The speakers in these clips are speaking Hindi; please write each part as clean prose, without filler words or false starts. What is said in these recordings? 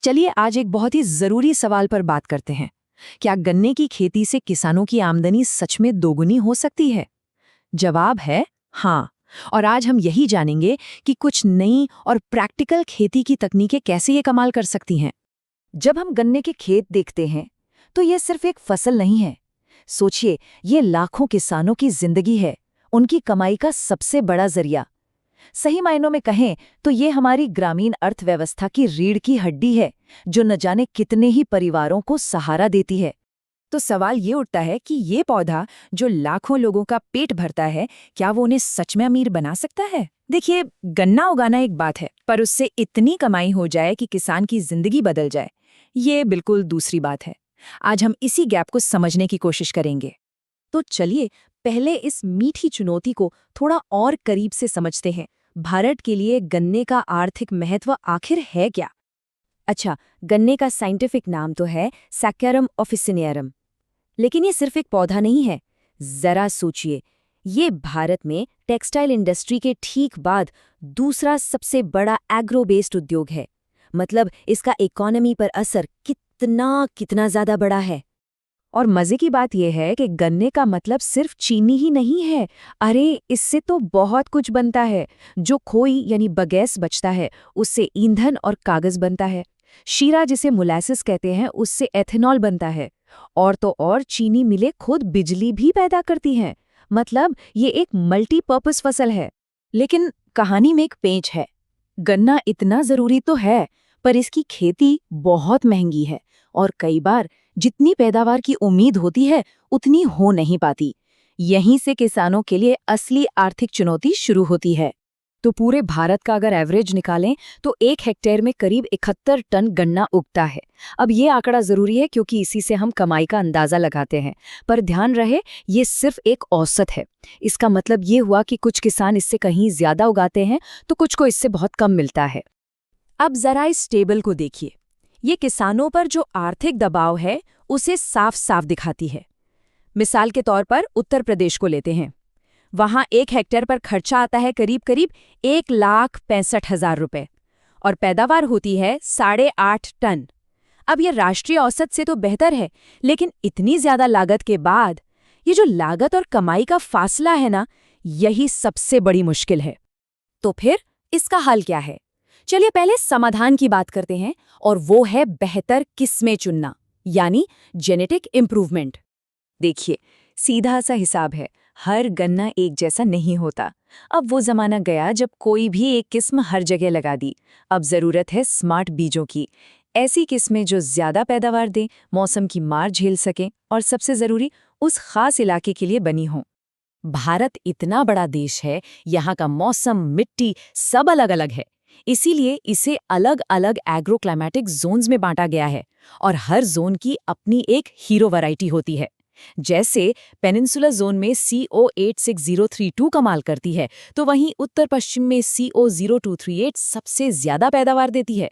चलिए आज एक बहुत ही जरूरी सवाल पर बात करते हैं। क्या गन्ने की खेती से किसानों की आमदनी सच में दोगुनी हो सकती है? जवाब है हाँ। और आज हम यही जानेंगे कि कुछ नई और प्रैक्टिकल खेती की तकनीकें कैसे ये कमाल कर सकती हैं। जब हम गन्ने के खेत देखते हैं तो ये सिर्फ एक फसल नहीं है। सोचिए, ये लाखों किसानों की जिंदगी है, उनकी कमाई का सबसे बड़ा जरिया। सही मायनों में कहें तो ये हमारी ग्रामीण अर्थव्यवस्था की रीढ़ की हड्डी है, जो न जाने कितने ही परिवारों को सहारा देती है। तो सवाल ये उठता है कि ये पौधा जो लाखों लोगों का पेट भरता है, क्या वो उन्हें सच में अमीर बना सकता है? देखिए, गन्ना उगाना एक बात है, पर उससे इतनी कमाई हो जाए कि किसान की जिंदगी बदल जाए, ये बिल्कुल दूसरी बात है। आज हम इसी गैप को समझने की कोशिश करेंगे। तो चलिए पहले इस मीठी चुनौती को थोड़ा और करीब से समझते हैं। भारत के लिए गन्ने का आर्थिक महत्व आखिर है क्या? अच्छा, गन्ने का साइंटिफिक नाम तो है सैक्चारम ऑफिसिनियरम, लेकिन ये सिर्फ एक पौधा नहीं है। जरा सोचिए, ये भारत में टेक्सटाइल इंडस्ट्री के ठीक बाद दूसरा सबसे बड़ा एग्रो बेस्ड उद्योग है। मतलब इसका इकोनॉमी पर असर कितना ज्यादा बड़ा है। और मजे की बात यह है कि गन्ने का मतलब सिर्फ चीनी ही नहीं है। अरे, इससे तो बहुत कुछ बनता है। जो खोई यानी बगैस बचता है, उससे ईंधन और कागज बनता है। शीरा, जिसे मोलासिस कहते हैं, उससे एथेनॉल बनता है। और तो और चीनी मिलें खुद बिजली भी पैदा करती हैं। मतलब ये एक मल्टीपर्पस फसल है। लेकिन कहानी में एक पेंच है। गन्ना इतना जरूरी तो है, पर इसकी खेती बहुत महंगी है और कई बार जितनी पैदावार की उम्मीद होती है उतनी हो नहीं पाती। यहीं से किसानों के लिए असली आर्थिक चुनौती शुरू होती है। तो पूरे भारत का अगर एवरेज निकालें तो 1 हेक्टेयर में करीब 71 टन गन्ना उगता है। अब ये आंकड़ा जरूरी है क्योंकि इसी से हम कमाई का अंदाजा लगाते हैं, पर ध्यान रहे ये सिर्फ एक औसत है। इसका मतलब ये हुआ कि कुछ किसान इससे कहीं ज्यादा उगाते हैं तो कुछ को इससे बहुत कम मिलता है। अब जरा इस टेबल को देखिए। ये किसानों पर जो आर्थिक दबाव है उसे साफ साफ दिखाती है। मिसाल के तौर पर उत्तर प्रदेश को लेते हैं। वहां 1 हेक्टेयर पर खर्चा आता है करीब 1,65,000 रुपए और पैदावार होती है 8.5 टन। अब यह राष्ट्रीय औसत से तो बेहतर है, लेकिन इतनी ज्यादा लागत के बाद ये जो लागत और कमाई का फासला है ना, यही सबसे बड़ी मुश्किल है। तो फिर इसका हल क्या है? चलिए पहले समाधान की बात करते हैं, और वो है बेहतर किस्में चुनना, यानी जेनेटिक इम्प्रूवमेंट। देखिए, सीधा सा हिसाब है, हर गन्ना एक जैसा नहीं होता। अब वो जमाना गया जब कोई भी एक किस्म हर जगह लगा दी। अब जरूरत है स्मार्ट बीजों की, ऐसी किस्में जो ज्यादा पैदावार दें, मौसम की मार झेल सकें और सबसे जरूरी, उस खास इलाके के लिए बनी हों। भारत इतना बड़ा देश है, यहाँ का मौसम, मिट्टी सब अलग अलग है। इसीलिए इसे अलग अलग एग्रोक्लाइमेटिक जोन्स में बांटा गया है और हर जोन की अपनी एक हीरो वैरायटी होती है। जैसे पेनिनसुला जोन में CO8603 कमाल करती है, तो वहीं उत्तर पश्चिम में CO0238 सबसे ज्यादा पैदावार देती है।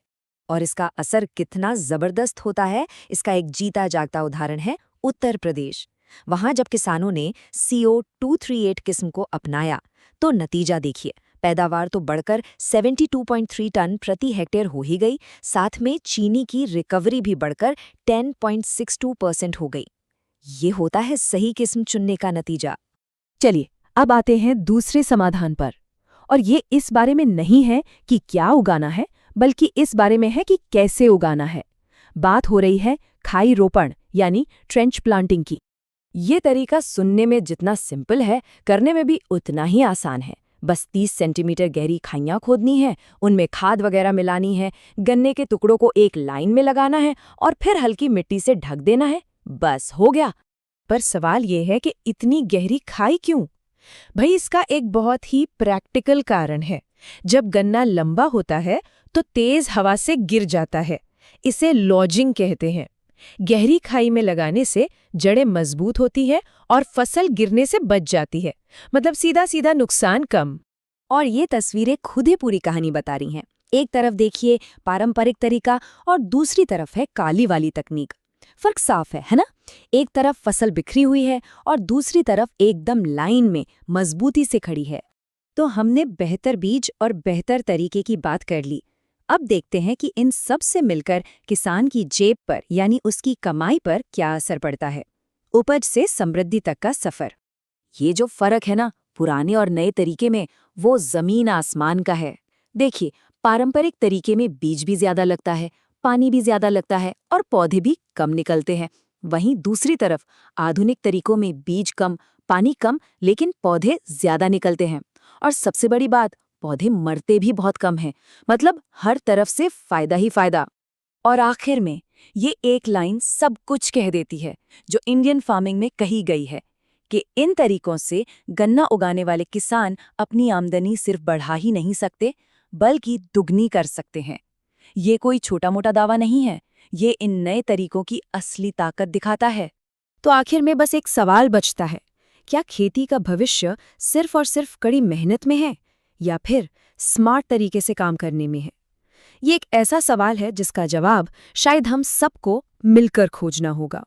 और इसका असर कितना जबरदस्त होता है, इसका एक जीता जागता उदाहरण है उत्तर प्रदेश। वहां जब किसानों ने CO238 किस्म को अपनाया तो नतीजा देखिए, पैदावार तो बढ़कर 72.3 टन प्रति हेक्टेयर हो ही गई, साथ में चीनी की रिकवरी भी बढ़कर 10.62% हो गई। ये होता है सही किस्म चुनने का नतीजा। चलिए अब आते हैं दूसरे समाधान पर, और ये इस बारे में नहीं है कि क्या उगाना है, बल्कि इस बारे में है कि कैसे उगाना है। बात हो रही है खाई रोपण यानी ट्रेंच प्लांटिंग की। ये तरीका सुनने में जितना सिंपल है, करने में भी उतना ही आसान है। बस 30 सेंटीमीटर गहरी खाइयां खोदनी है, उनमें खाद वगैरह मिलानी है, गन्ने के टुकड़ों को एक लाइन में लगाना है और फिर हल्की मिट्टी से ढक देना है, बस हो गया। पर सवाल ये है कि इतनी गहरी खाई क्यों? भाई, इसका एक बहुत ही प्रैक्टिकल कारण है। जब गन्ना लंबा होता है तो तेज हवा से गिर जाता है, इसे लॉजिंग कहते हैं। गहरी खाई में लगाने से जड़ें मजबूत होती है और फसल गिरने से बच जाती है। मतलब सीधा सीधा नुकसान कम। और ये तस्वीरें खुद ही पूरी कहानी बता रही हैं। एक तरफ देखिए पारंपरिक तरीका और दूसरी तरफ है काली वाली तकनीक। फर्क साफ है ना? एक तरफ फसल बिखरी हुई है और दूसरी तरफ एकदम लाइन में मजबूती से खड़ी है। तो हमने बेहतर बीज और बेहतर तरीके की बात कर ली। अब देखते हैं कि इन सब से मिलकर किसान की जेब पर यानी उसकी कमाई पर क्या असर पड़ता है। उपज से समृद्धि तक का सफर। ये जो फर्क है ना पुराने और नए तरीके में, वो जमीन आसमान का है। देखिए, पारंपरिक तरीके में बीज भी ज्यादा लगता है, पानी भी ज्यादा लगता है और पौधे भी कम निकलते हैं। वहीं दूसरी तरफ आधुनिक तरीकों में बीज कम, पानी कम, लेकिन पौधे ज्यादा निकलते हैं। और सबसे बड़ी बात, पौधे मरते भी बहुत कम हैं। मतलब हर तरफ से फायदा ही फायदा। और आखिर में ये एक लाइन सब कुछ कह देती है जो इंडियन फार्मिंग में कही गई है कि इन तरीकों से गन्ना उगाने वाले किसान अपनी आमदनी सिर्फ बढ़ा ही नहीं सकते बल्कि दुगनी कर सकते हैं। ये कोई छोटा मोटा दावा नहीं है, ये इन नए तरीकों की असली ताकत दिखाता है। तो आखिर में बस एक सवाल बचता है, क्या खेती का भविष्य सिर्फ और सिर्फ कड़ी मेहनत में है या फिर स्मार्ट तरीके से काम करने में है? ये एक ऐसा सवाल है जिसका जवाब शायद हम सबको मिलकर खोजना होगा।